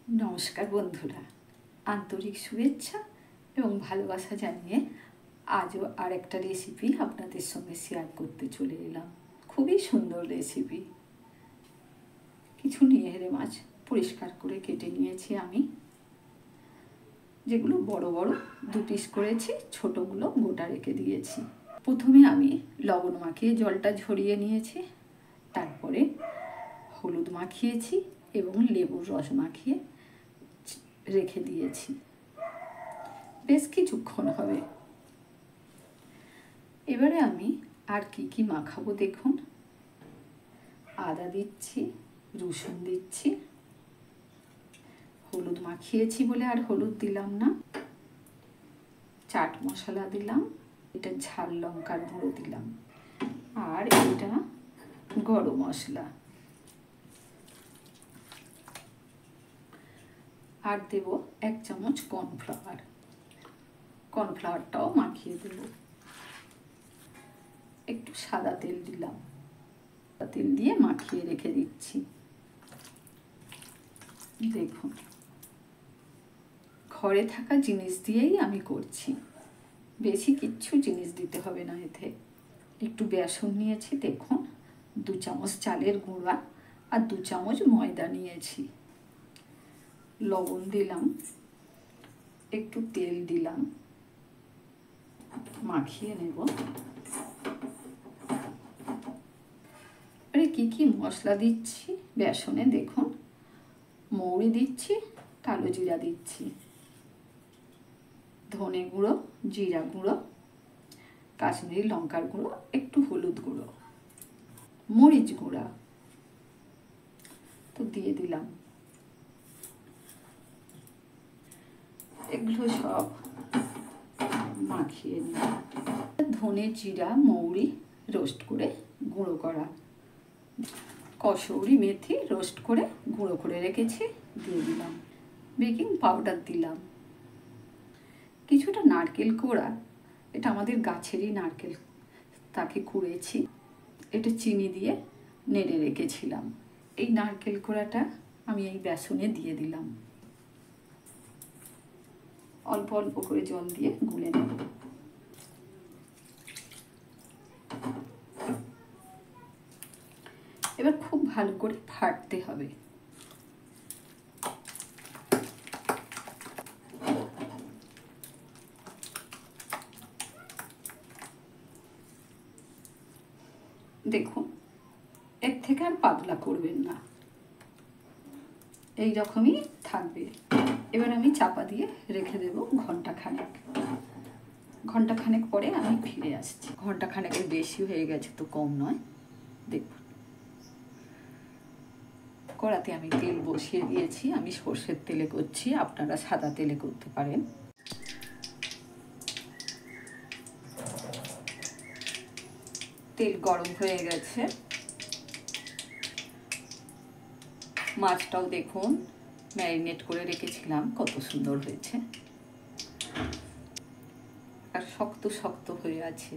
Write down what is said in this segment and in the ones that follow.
নমস্কার বন্ধুরা, আন্তরিক শুভেচ্ছা এবং ভালোবাসা জানিয়ে আজও আরেকটা রেসিপি আপনাদের সঙ্গে শেয়ার করতে চলে এলাম। খুবই সুন্দর রেসিপি। কিছু নিয়েরে মাছ পরিষ্কার করে কেটে নিয়েছি আমি, যেগুলো বড় বড় 2 পিস করেছি, ছোটোগুলো গোটা রেখে দিয়েছি। প্রথমে আমি লবণ মাখিয়ে জলটা ঝরিয়ে নিয়েছি, তারপরে হলুদ মাখিয়েছি এবং লেবুর রস মাখিয়ে রেখে দিয়েছি, বেশ কিছুক্ষণ হবে। এবারে আমি আর কি মাখাবো দেখুন। আদা দিচ্ছি, রসুন দিচ্ছি, হলুদ মাখিয়েছি বলে আর হলুদ দিলাম না, চাট মশলা দিলাম, এটা ঝাল লঙ্কার গুঁড়ো দিলাম, আর এটা গরম মশলা, আর দেব 1 চামচ কর্নফ্লাওয়ার। কর্নফ্লাওয়ারটাও মাখিয়ে দেব। একটু সাদা তেল দিলাম, তেল দিয়ে মাখিয়ে রেখে দিচ্ছি। দেখুন, ঘরে থাকা জিনিস দিয়েই আমি করছি, বেশি কিচ্ছু জিনিস দিতে হবে না। এতে একটু বেসন নিয়েছি, দেখুন 2 চামচ চালের গুঁড়া আর 2 চামচ ময়দা নিয়েছি, লবণ দিলাম, একটু তেল দিলাম, মাখিয়ে নেব। আরে কি মশলা দিচ্ছি বেসনে দেখুন, মৌরি দিচ্ছি, কালো জিরা দিচ্ছি, ধনে গুঁড়ো, জিরা গুঁড়ো, কাশ্মীরি লঙ্কার গুঁড়ো, একটু হলুদ গুঁড়ো, মরিচ গুঁড়া তো দিয়ে দিলাম। এগুলো সব মাখিয়ে নিলাম। ধনে, জিরা, মৌরি রোস্ট করে গুঁড়ো করা, কসৌরি মেথি রোস্ট করে গুঁড়ো করে রেখেছি, দিয়ে দিলাম। বেকিং পাউডার দিলাম, কিছুটা নারকেল কোড়া, এটা আমাদের গাছেরই নারকেল, তাকে কুড়েছি, এটা চিনি দিয়ে নেড়ে রেখেছিলাম। এই নারকেল কোড়াটা আমি এই বেসনে দিয়ে দিলাম, অল্প অল্প করে জল দিয়ে গুলে নেব। এবার খুব ভালো করে ফাটতে হবে। দেখুন, এর থেকে আর পাতলা করবেন না, এই রকমই থাকবে। এবার আমি চাপা দিয়ে রেখে দেব ঘন্টাখানেক। ঘন্টাখানেক পরে আমি ফিরে আসছি। ঘন্টাখানেকের বেশি হয়ে গেছে, তো কম নয়। দেখুন, কড়াতে আমি তেল বসিয়ে দিয়েছি, আমি সর্ষের তেলে করছি, আপনারা সাদা তেলে করতে পারেন। তেল গরম হয়ে গেছে, মাছটাও দেখুন ম্যারিনেট করে রেখেছিলাম, কত সুন্দর হয়েছে, আর শক্ত শক্ত হয়ে আছে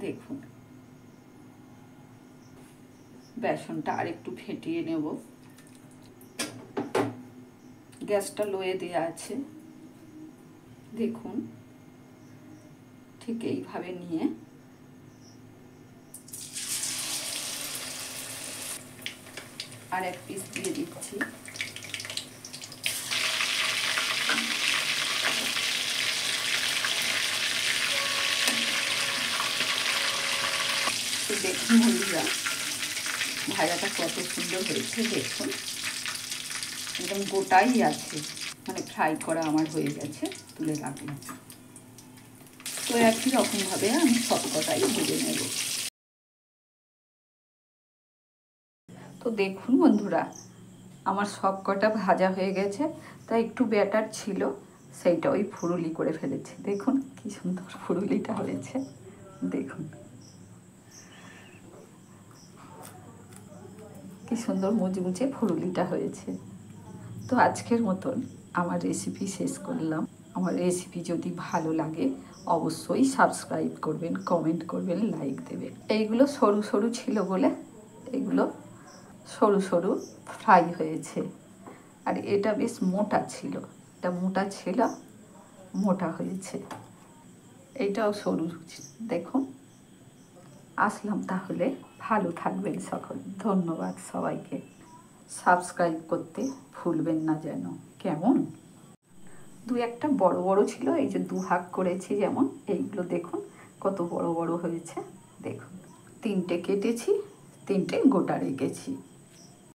দেখুন। বেসনটা আর একটু ফেটিয়ে নেব, গ্যাসটা লোয়ে দেওয়া আছে। দেখুন, ঠিক এইভাবে নিয়ে আর 1 পিস দিয়ে দিচ্ছি। দেখুন বন্ধুরা, ভাজাটা কত সুন্দর হয়েছে, দেখুন একদম গোটাই আছে, মানে ফ্রাই করা আমার হয়ে গেছে, তুলে রাখলাম। তো একই রকমভাবে আমি সব কটাই ভেজে নেব। তো দেখুন বন্ধুরা, আমার সব কটা ভাজা হয়ে গেছে, তাই একটু ব্যাটার ছিল, সেইটা ওই ফুরুলি করে ফেলেছে। দেখুন কি সুন্দর ফুরুলিটা হয়েছে, দেখুন কি সুন্দর মুচমুচে ফুরুলিটা হয়েছে। তো আজকের মতন আমার রেসিপি শেষ করলাম। আমার রেসিপি যদি ভালো লাগে অবশ্যই সাবস্ক্রাইব করবেন, কমেন্ট করবেন, লাইক দেবেন। এইগুলো সরু সরু ছিল বলে এগুলো সরু সরু ফ্রাই হয়েছে। আর এটা বেশ মোটা ছিল, এটা মোটা ছিল, মোটা হয়েছে। এইটাও সরু, দেখুন। আসলাম তাহলে, ভালো থাকবেন সকল। ধন্যবাদ সবাইকে। সাবস্ক্রাইব করতে ভুলবেন না যেন, কেমন? দু একটা বড় বড় ছিল, এই যে দুভাগ করেছি যেমন, এইগুলো দেখুন কত বড় বড় হয়েছে। দেখুন, তিনটে কেটেছি, তিনটে গোটা রেখেছি।